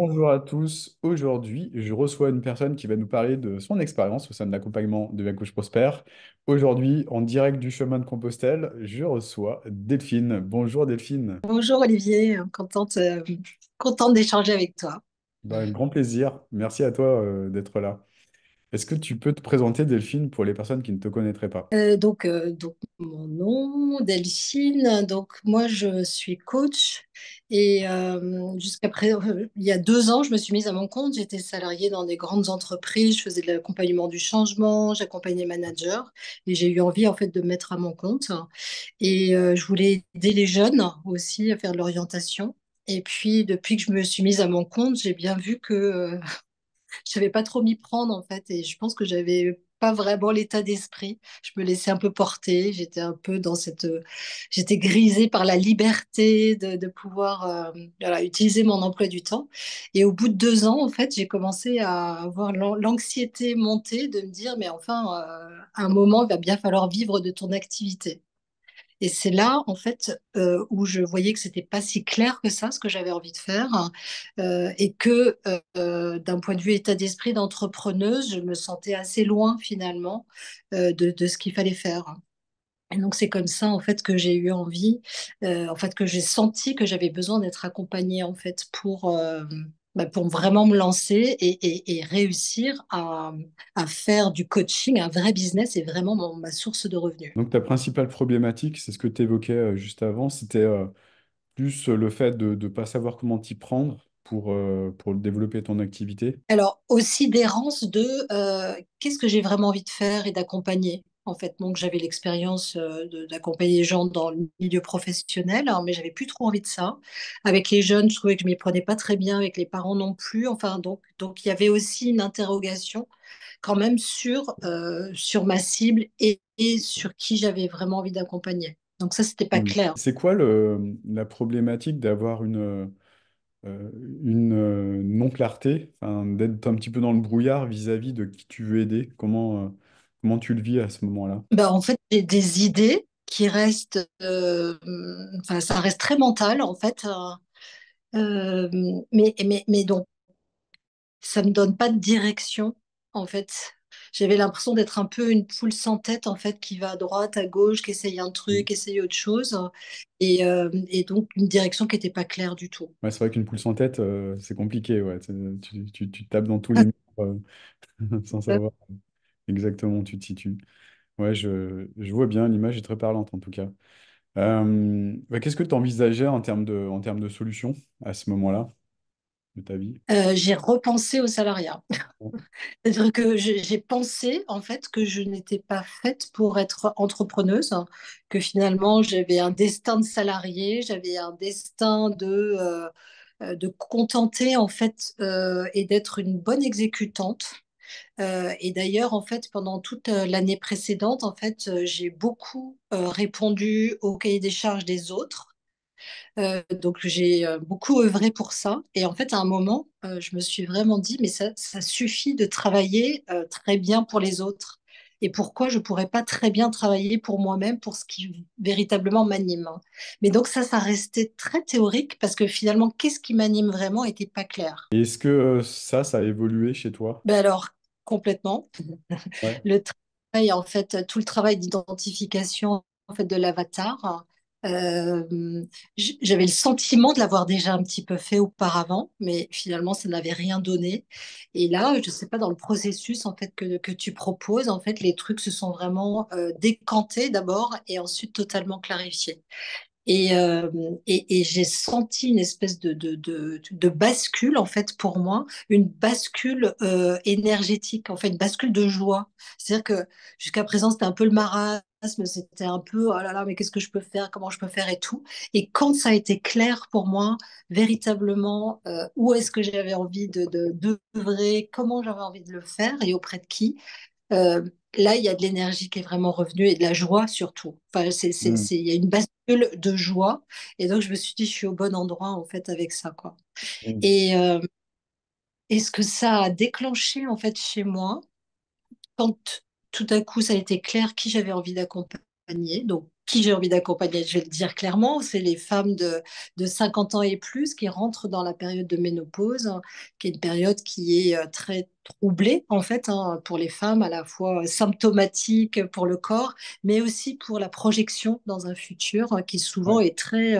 Bonjour à tous. Aujourd'hui, je reçois une personne qui va nous parler de son expérience au sein de l'accompagnement de la couche prospère. Aujourd'hui, en direct du chemin de Compostelle, je reçois Delphine. Bonjour Delphine. Bonjour Olivier, contente d'échanger avec toi. Grand plaisir. Merci à toi d'être là. Est-ce que tu peux te présenter Delphine pour les personnes qui ne te connaîtraient pas? Donc mon nom, Delphine. Donc moi je suis coach et il y a 2 ans, je me suis mise à mon compte. J'étais salariée dans des grandes entreprises, je faisais de l'accompagnement du changement, j'accompagnais les managers et j'ai eu envie en fait de me mettre à mon compte. Et je voulais aider les jeunes aussi à faire de l'orientation. Et puis depuis que je me suis mise à mon compte, j'ai bien vu que je savais pas trop m'y prendre en fait, et je pense que j'avais pas vraiment l'état d'esprit. Je me laissais un peu porter. J'étais un peu j'étais grisée par la liberté de pouvoir voilà, utiliser mon emploi du temps. Et au bout de 2 ans, en fait, j'ai commencé à avoir l'anxiété monter de me dire, mais enfin, à un moment, il va bien falloir vivre de ton activité. Et c'est là, en fait, où je voyais que c'était pas si clair que ça, ce que j'avais envie de faire, et que d'un point de vue état d'esprit d'entrepreneuse, je me sentais assez loin finalement de ce qu'il fallait faire. Et donc c'est comme ça, en fait, que j'ai eu envie, en fait, que j'ai senti que j'avais besoin d'être accompagnée, en fait, pour vraiment me lancer et réussir à faire du coaching un vrai business et vraiment ma source de revenus. Donc ta principale problématique, c'est ce que tu évoquais juste avant, c'était plus le fait de ne pas savoir comment t'y prendre pour développer ton activité. Alors, aussi d'errance qu'est-ce que j'ai vraiment envie de faire et d'accompagner. En fait, donc j'avais l'expérience d'accompagner les gens dans le milieu professionnel, hein, mais j'avais plus trop envie de ça. Avec les jeunes, je trouvais que je m'y prenais pas très bien, avec les parents non plus. Enfin, donc il y avait aussi une interrogation quand même sur ma cible et sur qui j'avais vraiment envie d'accompagner. Donc ça, c'était pas Mm. clair. C'est quoi la problématique d'avoir une non-clarté, enfin, d'être un petit peu dans le brouillard vis-à-vis de qui tu veux aider? Comment tu le vis à ce moment-là? Ben, en fait, j'ai des idées qui restent, enfin, ça reste très mental en fait. Euh, mais donc, ça me donne pas de direction, en fait. J'avais l'impression d'être un peu une poule sans tête, en fait, qui va à droite, à gauche, qui essaye un Mm. truc, essaye autre chose. Et donc, une direction qui n'était pas claire du tout. Ouais, c'est vrai qu'une poule sans tête, c'est compliqué. Ouais. Tu tapes dans tous les murs sans savoir exactement où tu te situes. Ouais, je vois bien, l'image est très parlante en tout cas. Qu'est-ce que tu envisageais en termes de solutions à ce moment-là de ta vie? J'ai repensé au salariat. C'est-à-dire que j'ai pensé en fait que je n'étais pas faite pour être entrepreneuse, hein, que finalement j'avais un destin de salarié, j'avais un destin de contenter en fait et d'être une bonne exécutante. Et d'ailleurs en fait pendant toute l'année précédente en fait j'ai beaucoup répondu au cahier des charges des autres. Donc j'ai beaucoup œuvré pour ça. Et en fait, à un moment, je me suis vraiment dit, mais ça suffit de travailler très bien pour les autres. Et pourquoi je pourrais pas très bien travailler pour moi-même, pour ce qui véritablement m'anime. Mais donc ça restait très théorique parce que finalement, qu'est-ce qui m'anime vraiment était pas clair. Et est-ce que ça a évolué chez toi? Ben alors, complètement. Ouais. Le travail, en fait, tout le travail d'identification en fait, de l'avatar, j'avais le sentiment de l'avoir déjà un petit peu fait auparavant, mais finalement, ça n'avait rien donné. Et là, je ne sais pas, dans le processus en fait, que tu proposes, en fait, les trucs se sont vraiment décantés d'abord et ensuite totalement clarifiés. Et j'ai senti une espèce de bascule, en fait, pour moi, une bascule énergétique, en fait, une bascule de joie. C'est-à-dire que jusqu'à présent, c'était un peu le marasme, c'était un peu, oh là là, mais qu'est-ce que je peux faire, comment je peux faire et tout. Et quand ça a été clair pour moi, véritablement, où est-ce que j'avais envie d'œuvrer, comment j'avais envie de le faire et auprès de qui, euh, là, il y a de l'énergie qui est vraiment revenue et de la joie surtout. Enfin, Hmm. il y a une bascule de joie. Et donc, je me suis dit, je suis au bon endroit, en fait, avec ça, quoi. Hmm. Et, ce que ça a déclenché, en fait, chez moi, quand tout à coup, ça a été clair qui j'avais envie d'accompagner. Donc, qui j'ai envie d'accompagner, je vais le dire clairement, c'est les femmes de 50 ans et plus qui rentrent dans la période de ménopause, hein, qui est une période qui est très troublée, en fait, hein, pour les femmes, à la fois symptomatique pour le corps, mais aussi pour la projection dans un futur, hein, qui souvent Ouais, est très,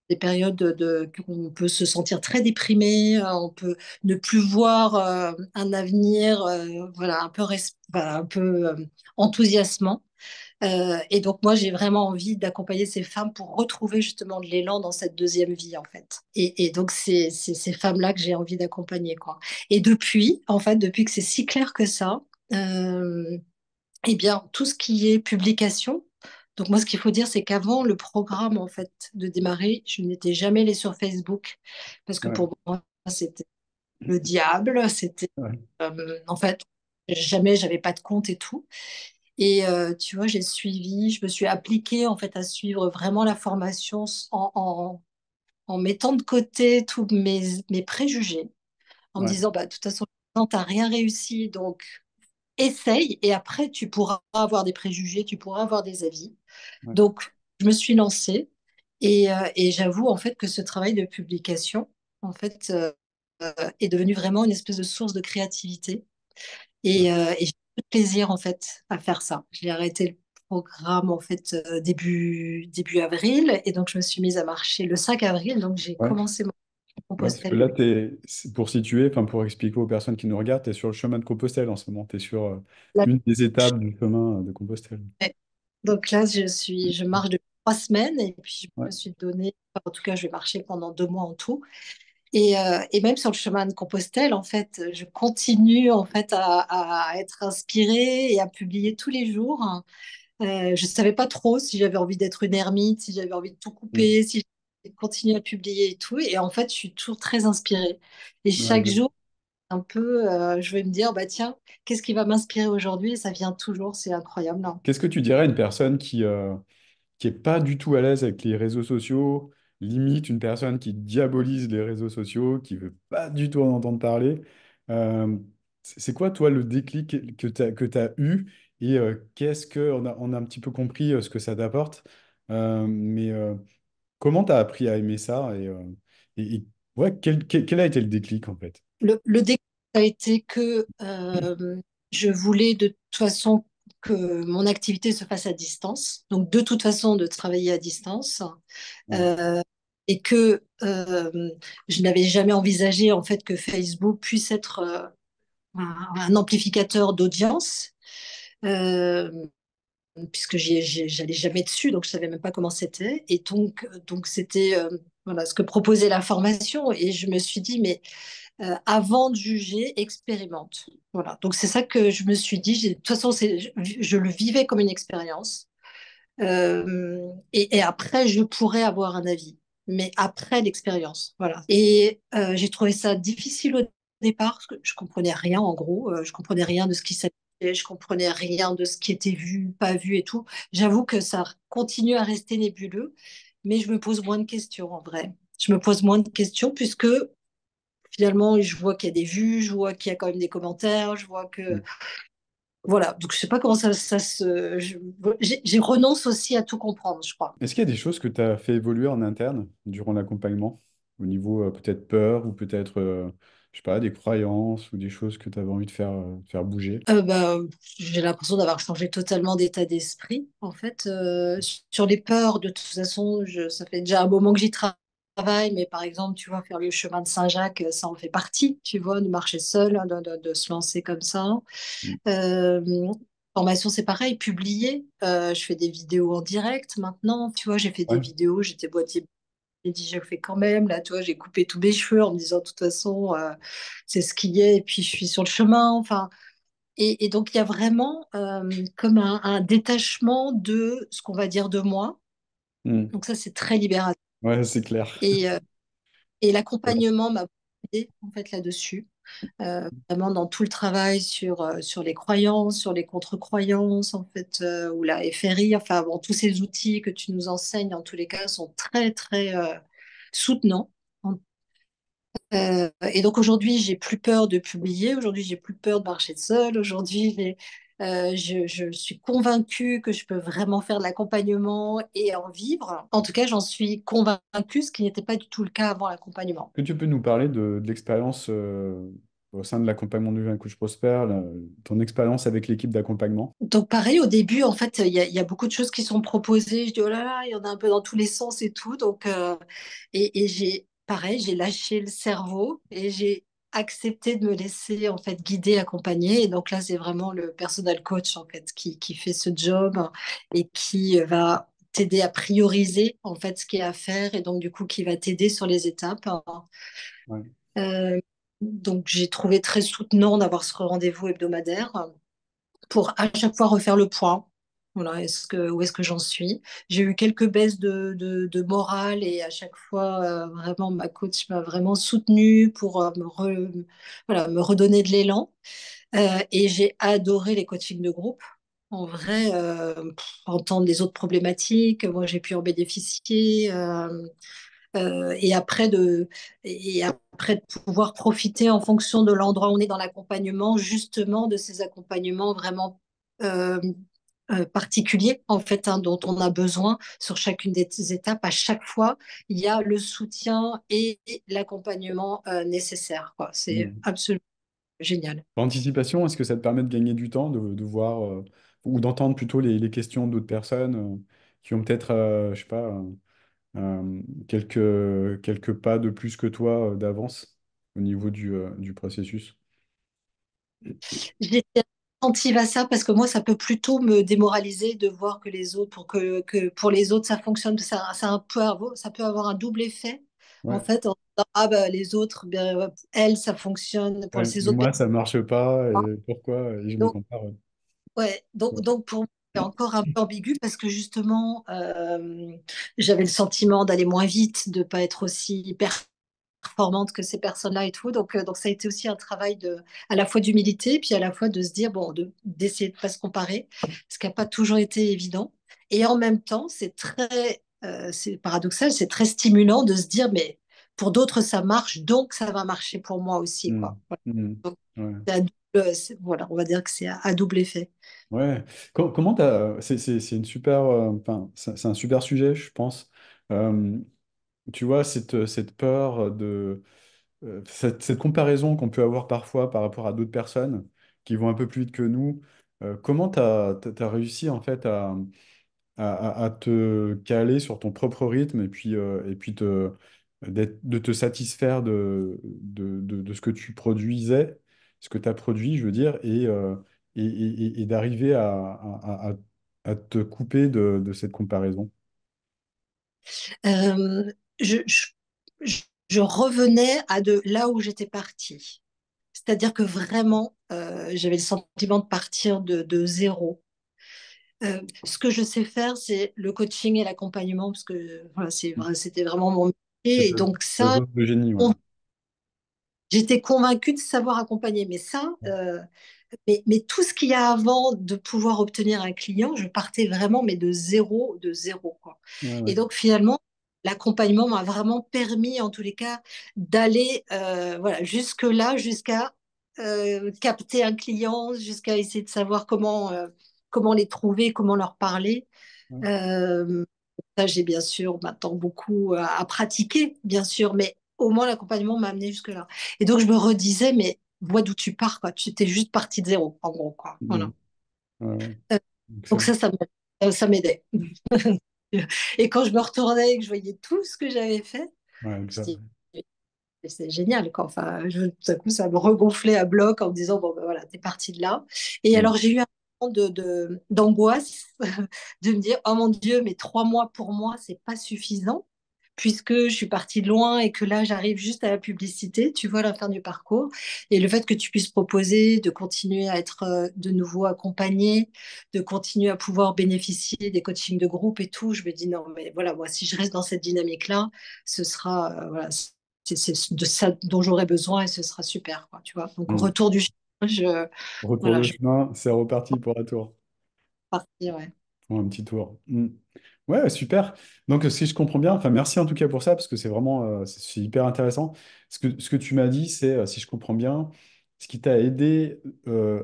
des périodes où on peut se sentir très déprimé, on peut ne plus voir un avenir voilà, un peu enthousiasmant. Et donc moi, j'ai vraiment envie d'accompagner ces femmes pour retrouver justement de l'élan dans cette deuxième vie, en fait. Et donc, c'est ces femmes-là que j'ai envie d'accompagner, quoi. Et depuis, en fait, depuis que c'est si clair que ça, euh, eh bien, tout ce qui est publication, donc moi, ce qu'il faut dire, c'est qu'avant le programme, en fait, de démarrer, je n'étais jamais allée sur Facebook parce que ouais, pour moi, c'était le diable. C'était, ouais, en fait, jamais, j'avais pas de compte et tout. Et tu vois, j'ai suivi, je me suis appliquée, en fait, à suivre vraiment la formation en mettant de côté tous mes préjugés, en me ouais, disant, bah, de toute façon, tu n'as rien réussi, donc essaye et après tu pourras avoir des préjugés, tu pourras avoir des avis. ouais, Donc je me suis lancée et j'avoue en fait que ce travail de publication en fait est devenu vraiment une espèce de source de créativité ouais. et j'ai beaucoup de plaisir en fait à faire ça. J'ai arrêté le programme en fait début avril et donc je me suis mise à marcher le 5 avril donc j'ai Ouais. commencé mon Ouais, parce que Compostelle. là, pour situer, enfin pour expliquer aux personnes qui nous regardent, tu es sur le chemin de Compostelle en ce moment. Tu es sur une des étapes du chemin de Compostelle. Donc là, je marche depuis 3 semaines et puis je Ouais, me suis donné, enfin, en tout cas, je vais marcher pendant 2 mois en tout. Et même sur le chemin de Compostelle, en fait, je continue en fait à être inspirée et à publier tous les jours. Je ne savais pas trop si j'avais envie d'être une ermite, si j'avais envie de tout mm, couper, si j'allais continuer à publier et tout. Et en fait, je suis toujours très inspirée. Et ouais, chaque jour, un peu, je vais me dire, bah tiens, qu'est-ce qui va m'inspirer aujourd'hui? Et ça vient toujours, c'est incroyable, hein. Qu'est-ce que tu dirais à une personne qui est pas du tout à l'aise avec les réseaux sociaux, limite une personne qui diabolise les réseaux sociaux, qui veut pas du tout en entendre parler. C'est quoi, toi, le déclic que tu eu et qu'est-ce que, on a un petit peu compris ce que ça t'apporte, mais comment tu as appris à aimer ça ouais, quel a été le déclic en fait? Le déclic a été que je voulais de toute façon que mon activité se fasse à distance, donc de toute façon de travailler à distance, Ouais, euh, et que je n'avais jamais envisagé en fait que Facebook puisse être un amplificateur d'audience, euh, puisque j'allais jamais dessus, donc je savais même pas comment c'était, et donc c'était voilà ce que proposait la formation, et je me suis dit mais avant de juger, expérimente. Voilà. Donc c'est ça que je me suis dit. De toute façon, je le vivais comme une expérience. Et après, je pourrais avoir un avis, mais après l'expérience. Voilà. Et j'ai trouvé ça difficile au départ, parce que je comprenais rien en gros. Je comprenais rien de ce qui s'affichait, je comprenais rien de ce qui était vu, pas vu et tout. J'avoue que ça continue à rester nébuleux, mais je me pose moins de questions en vrai. Je me pose moins de questions puisque finalement, je vois qu'il y a des vues, je vois qu'il y a quand même des commentaires, je vois que... Voilà, donc je sais pas comment ça se... J'ai renonce aussi à tout comprendre, je crois. Est-ce qu'il y a des choses que tu as fait évoluer en interne durant l'accompagnement, au niveau peut-être peur ou peut-être, je sais pas, des croyances ou des choses que tu avais envie de faire bouger? Bah, j'ai l'impression d'avoir changé totalement d'état d'esprit, en fait. Sur les peurs, de toute façon, ça fait déjà un moment que j'y travaille, mais par exemple, tu vois, faire le chemin de Saint-Jacques, ça en fait partie, tu vois, de marcher seul, hein, de se lancer comme ça. Mm. Euh, Formation, c'est pareil, publier. Je fais des vidéos en direct maintenant. Tu vois, j'ai fait des Ouais. vidéos, j'étais boîtier. J'ai dit, je le fais quand même. Là, tu vois, j'ai coupé tous mes cheveux en me disant, de toute façon, c'est ce qu'il y a. Et puis, je suis sur le chemin. Enfin, et donc, il y a vraiment comme un détachement de ce qu'on va dire de moi. Mm. Donc, ça, c'est très libérateur. Ouais, c'est clair. Et, euh, et Ouais. l'accompagnement m'a aidé, en fait, là-dessus. Vraiment dans tout le travail sur les croyances, sur les contre-croyances, en fait, ou la FRI, enfin, bon, tous ces outils que tu nous enseignes, en tous les cas, sont très, très soutenants. Et donc aujourd'hui, j'ai plus peur de publier, aujourd'hui, j'ai plus peur de marcher seule, aujourd'hui, Je suis convaincue que je peux vraiment faire de l'accompagnement et en vivre. En tout cas, j'en suis convaincue, ce qui n'était pas du tout le cas avant l'accompagnement. Que tu peux nous parler de l'expérience au sein de l'accompagnement du jeune coach Prosper, ton expérience avec l'équipe d'accompagnement? Donc pareil, au début, en fait, il y a beaucoup de choses qui sont proposées. Je dis, oh là là, il y en a un peu dans tous les sens et tout. Donc, et j'ai, pareil, j'ai lâché le cerveau et j'ai accepté de me laisser, en fait, guider, accompagner. Et donc là, c'est vraiment le personal coach, en fait, qui fait ce job et qui va t'aider à prioriser, en fait, ce qu'il y a à faire. Et donc, du coup, qui va t'aider sur les étapes. Ouais. Euh, donc, j'ai trouvé très soutenant d'avoir ce rendez-vous hebdomadaire pour à chaque fois refaire le point. Voilà, où est-ce que j'en suis? J'ai eu quelques baisses de morale et à chaque fois, vraiment, ma coach m'a vraiment soutenue pour voilà, me redonner de l'élan. Et j'ai adoré les coachings de groupe. En vrai, entendre les autres problématiques, moi j'ai pu en bénéficier. Et après de pouvoir profiter en fonction de l'endroit où on est dans l'accompagnement, justement de ces accompagnements vraiment euh, particuliers en fait, hein, dont on a besoin sur chacune des étapes. À chaque fois, il y a le soutien et l'accompagnement nécessaire, quoi. C'est Mm. absolument génial. L'anticipation, est-ce que ça te permet de gagner du temps, de voir ou d'entendre plutôt les questions d'autres personnes qui ont peut-être, je sais pas, quelques pas de plus que toi d'avance au niveau du processus? J'étais attentive à ça parce que moi, ça peut plutôt me démoraliser de voir que les autres, que pour les autres, ça fonctionne. Ça peut avoir un double effet. En Ouais. fait, en disant, ah bah, les autres, bien, elles, ça fonctionne pour Ouais. ces Et autres moi, ça marche pas, personnes. et pourquoi? Et je me Donc, compare. Ouais. ouais, Ouais. donc pour moi, c'est encore un peu ambigu parce que justement, j'avais le sentiment d'aller moins vite, de pas être aussi performante que ces personnes-là et tout. Donc ça a été aussi un travail à la fois d'humilité, puis à la fois de se dire, bon, d'essayer de ne pas se comparer, ce qui n'a pas toujours été évident. Et en même temps, c'est paradoxal, c'est très stimulant de se dire, mais pour d'autres, ça marche, donc ça va marcher pour moi aussi, Mm. quoi. Voilà. Mm. Donc, Ouais. voilà, on va dire que c'est à double effet. Ouais. Comment t'as... C'est une super... enfin, c'est un super sujet, je pense. Euh, Tu vois, cette peur cette comparaison qu'on peut avoir parfois par rapport à d'autres personnes qui vont un peu plus vite que nous, comment tu as réussi en fait à te caler sur ton propre rythme et puis de te satisfaire de ce que tu produisais, ce que tu as produit, je veux dire, et d'arriver à te couper de cette comparaison. Euh, je, je, je revenais à de là où j'étais partie. C'est-à-dire que vraiment, j'avais le sentiment de partir de zéro. Ce que je sais faire, c'est le coaching et l'accompagnement, parce que voilà, c'était vraiment mon C'est métier. Et donc ta ça, zone de génie, ouais. on- j'étais convaincue de savoir accompagner. Mais tout ce qu'il y a avant de pouvoir obtenir un client, je partais vraiment, mais de zéro, quoi. Ouais, Et ouais. donc finalement, l'accompagnement m'a vraiment permis, en tous les cas, d'aller voilà, jusque-là, jusqu'à capter un client, jusqu'à essayer de savoir comment les trouver, comment leur parler. Ouais. Euh, Ça, j'ai bien sûr maintenant beaucoup à pratiquer, bien sûr, mais au moins l'accompagnement m'a amené jusque-là. Et donc je me redisais, mais vois d'où tu pars, quoi. Tu t'es juste parti de zéro, en gros, quoi. Mm. Voilà. Ouais, ouais. Euh, donc Excellent. ça m'aidait. Et quand je me retournais et que je voyais tout ce que j'avais fait, Ouais, je exact. dis, c'est génial, quoi. Enfin, tout à coup, ça me regonflait à bloc en me disant, bon, ben voilà, t'es parti de là. Et Mm. alors, j'ai eu un moment d'angoisse de me dire, oh mon Dieu, mais 3 mois pour moi, c'est pas suffisant, puisque je suis partie de loin et que là, j'arrive juste à la publicité, tu vois, à la fin du parcours. Et le fait que tu puisses proposer de continuer à être de nouveau accompagné, de continuer à pouvoir bénéficier des coachings de groupe et tout, je me dis, non, mais voilà, moi, si je reste dans cette dynamique-là, ce sera, voilà, c'est de ça dont j'aurai besoin et ce sera super, quoi, tu vois. Donc, Mm. retour du challenge, Retour voilà, de je vais chemin, c'est reparti pour un tour. partir, ouais. Pour un petit tour. Mm. Ouais, super. Donc, si je comprends bien, enfin, merci en tout cas pour ça, parce que c'est vraiment c'est hyper intéressant. Ce que tu m'as dit, c'est, si je comprends bien, ce qui t'a aidé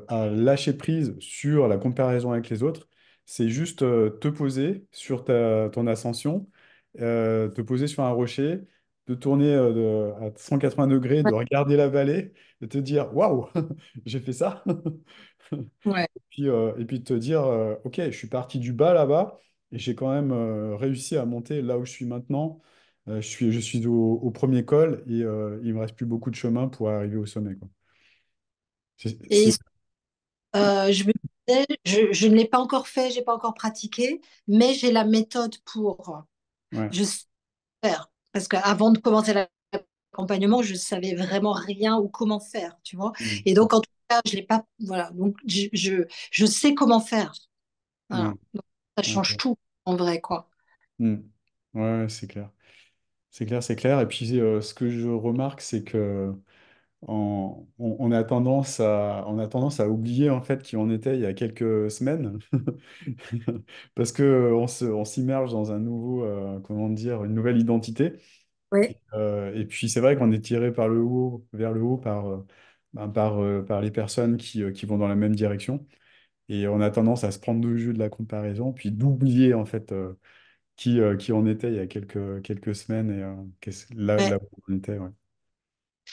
à lâcher prise sur la comparaison avec les autres, c'est juste te poser sur ton ascension, te poser sur un rocher, de tourner à 180 degrés, de regarder la vallée, de te dire, waouh, j'ai fait ça. Ouais. Et puis de te dire, ok, je suis parti du bas là-bas et j'ai quand même réussi à monter là où je suis maintenant. Je suis au premier col et il me reste plus beaucoup de chemin pour arriver au sommet, quoi. C'est, Et c'est- je me disais, je ne l'ai pas encore fait, j'ai pas encore pratiqué, mais j'ai la méthode pour. ouais. Je sais faire. Parce qu'avant de commencer l'accompagnement, je savais vraiment rien ou comment faire, tu vois. Mm. Et donc, en tout cas, je l'ai pas. Voilà. Donc, je sais comment faire. Ouais. Voilà. Donc, ça change Ok. tout, en vrai, quoi. Mm. Ouais, c'est clair. C'est clair, c'est clair. Et puis, ce que je remarque, c'est que on a on a tendance à oublier en fait qui on était il y a quelques semaines, parce que on s'immerge dans un nouveau, comment dire, une nouvelle identité. Oui. Et puis, c'est vrai qu'on est tiré par le haut, vers le haut par les personnes qui vont dans la même direction. Et on a tendance à se prendre le jeu de la comparaison, puis d'oublier en fait qui on était il y a quelques semaines et là Ouais. où on était. Ouais.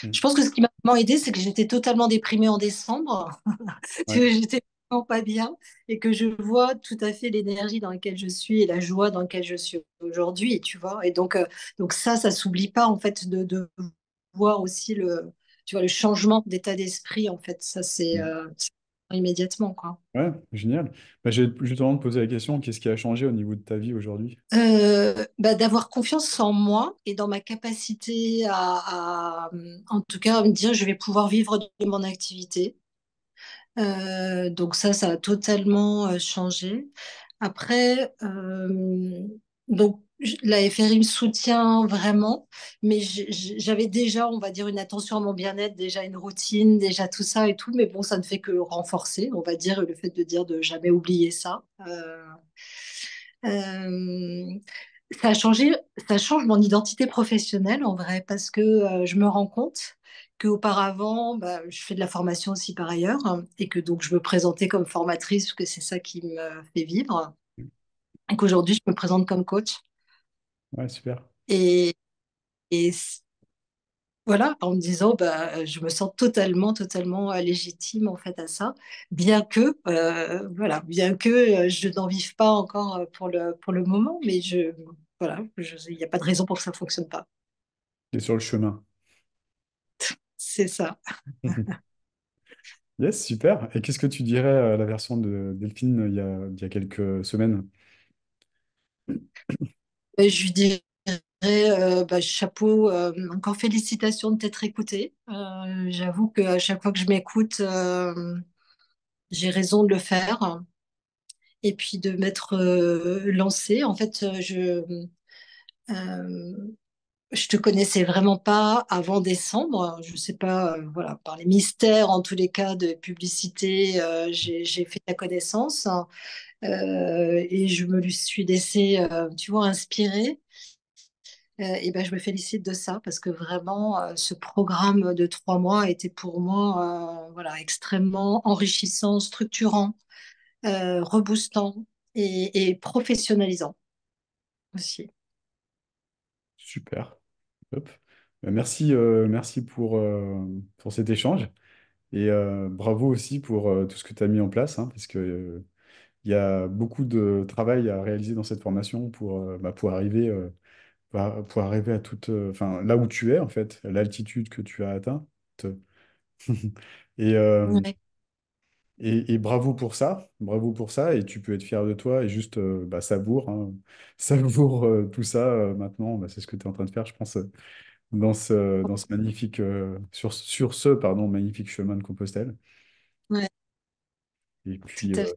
Mm. Je pense que ce qui m'a vraiment aidé, c'est que j'étais totalement déprimée en décembre. Tu Ouais. vois, j'étais vraiment pas bien et que je vois tout à fait l'énergie dans laquelle je suis et la joie dans laquelle je suis aujourd'hui, tu vois. Et donc ça s'oublie pas en fait de voir aussi tu vois, le changement d'état d'esprit en fait. Ça Mm. c'est immédiatement quoi. Ouais, génial. Bah, j'ai justement te poser la question, qu'est-ce qui a changé au niveau de ta vie aujourd'hui? Bah, d'avoir confiance en moi et dans ma capacité en tout cas, à me dire je vais pouvoir vivre de mon activité. Donc ça a totalement changé. Après, donc la FRI me soutient vraiment, mais j'avais déjà, on va dire, une attention à mon bien-être, déjà une routine, déjà tout ça et tout, mais bon, ça ne fait que renforcer, on va dire, le fait de dire de jamais oublier ça. Euh, Ça a changé, ça change mon identité professionnelle en vrai, parce que je me rends compte qu'auparavant, bah, je fais de la formation aussi par ailleurs, hein, et que donc je me présentais comme formatrice, parce que c'est ça qui me fait vivre, et qu'aujourd'hui je me présente comme coach. Ouais, super. Et, et voilà, en me disant, bah, je me sens totalement légitime en fait à ça, bien que je n'en vive pas encore pour le moment, mais voilà, il n'y a pas de raison pour que ça ne fonctionne pas. Et sur le chemin. C'est ça. Yes, super. Et qu'est-ce que tu dirais à la version de Delphine il y a quelques semaines? Et je lui dirais, bah, chapeau, encore félicitations de t'être écouté. J'avoue qu'à chaque fois que je m'écoute, j'ai raison de le faire. Et puis de m'être lancée. En fait, euh, je te connaissais vraiment pas avant décembre. Je sais pas, voilà, par les mystères, en tous les cas, de publicité, j'ai fait ta connaissance. Et je me suis laissée, tu vois, inspirer. Et ben, je me félicite de ça parce que vraiment, ce programme de 3 mois était pour moi, voilà, extrêmement enrichissant, structurant, reboostant et professionnalisant aussi. Super. Hop. Merci pour cet échange. Et bravo aussi pour tout ce que tu as mis en place, hein, parce que, il y a beaucoup de travail à réaliser dans cette formation pour arriver à enfin, là où tu es, en fait, à l'altitude que tu as atteinte. Et, Ouais, et bravo pour ça, bravo pour ça, et tu peux être fier de toi et juste savoure, hein, savoure tout ça maintenant. Bah, c'est ce que tu es en train de faire, je pense, dans ce magnifique, sur ce, pardon, magnifique chemin de Compostelle. ouais, Et tout puis, à fait.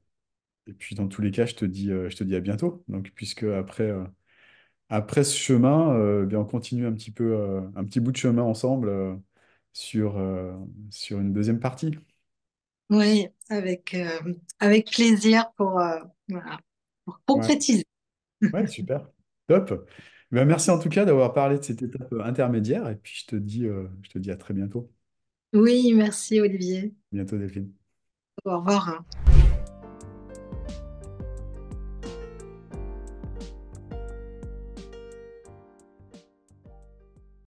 dans tous les cas, je te dis à bientôt. Donc, puisque après ce chemin, bien, on continue un petit bout de chemin ensemble sur, euh, sur une deuxième partie. Oui, avec plaisir voilà, pour Ouais, concrétiser. ouais, super. Top. Ben, merci en tout cas d'avoir parlé de cette étape intermédiaire et puis je te dis à très bientôt. Oui, merci Olivier. Bientôt, Delphine. Au revoir.